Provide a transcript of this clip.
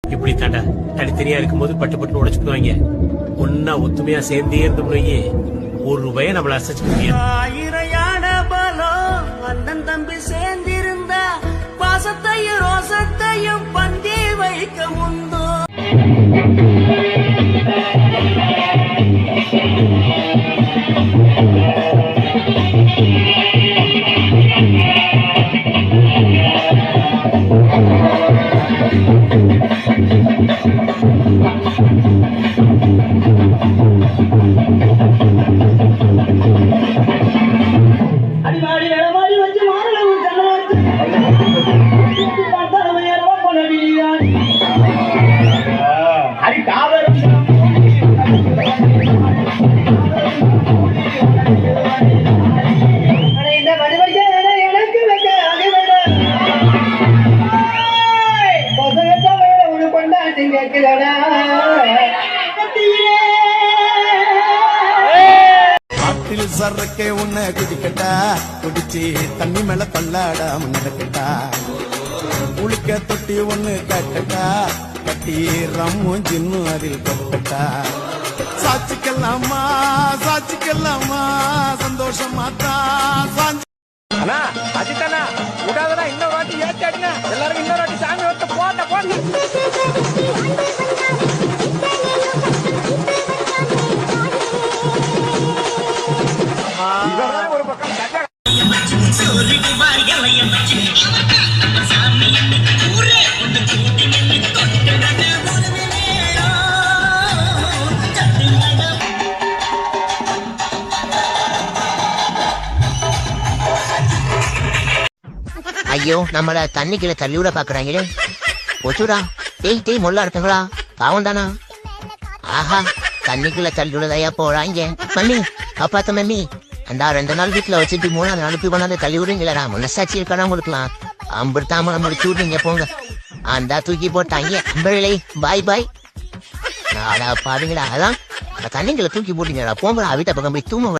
இப்படி தாண்டா தனித்தனியா இருக்கும்போது பட்டு பட்டு உடைச்சுக்குவாங்க. ஒன்னா ஒத்துமையா சேர்ந்தே இருந்தோம்னு ஒரு ரூபாய நம்மள அசைச்சு முடியாது. ஆயிரையான பலம் அண்ணன் தம்பி சேர்ந்திருந்தா பாசத்தையும் ரோசத்தையும் பந்தி வைக்க முந்தோ. அடிமாடி வேலை வச்சு மாறலாம் அடி காதல் இந்த மணிவடிக்க எனக்கு வைக்க அடிவிட பசங்க உனக்கு கொண்டாட்டி கேட்கலடா சரக்கே உன்னை குடிக்கட்டா குடிச்சு தண்ணி மேல தள்ளாடாம நடக்கட்டா குளிக்க தொட்டி ஒண்ணு கட்டட்டா கட்டி ரம்மும் ஜின்னும் அதில் கொட்டட்டா சாட்சிக்கலாமா சாட்சிக்கலாமா சந்தோஷமா தான் அண்ணா அஜித்தண்ணா விடாதடா இன்னொரு வாட்டி ஏற்றி அடினா எல்லாரும் இன்னொரு வாட்டி சாமி வந்து போட்ட போட்ட ஒரு பக்கம் ஐயோ நம்மள தண்ணிக்குள்ள தள்ளி விட பாக்குறாங்களே. ஒச்சுடா டேய் டேய் முள்ளா இருக்குங்களா பாவம் தானா. ஆஹா தண்ணிக்குள்ள தள்ளி விடுதையா போறாங்க. மம்மி காப்பாத்த மம்மி. அந்த 2 நாள் வீட்டுல வச்சுட்டு 3 நாள் அனுப்பி பண்ணாத தள்ளி விடுங்களா. மனசாட்சி இருக்கானா உங்களுக்குலாம். அம்பிடுத்தாம முடிச்சு விடுங்க போங்க. அந்த தூக்கி போட்டாங்க அம்பழை பாய் பாய். பாருங்களா அதான் தண்ணிக்குள்ள தூக்கி போட்டீங்களா போங்க வீட்டை பக்கம் போய் தூங்க.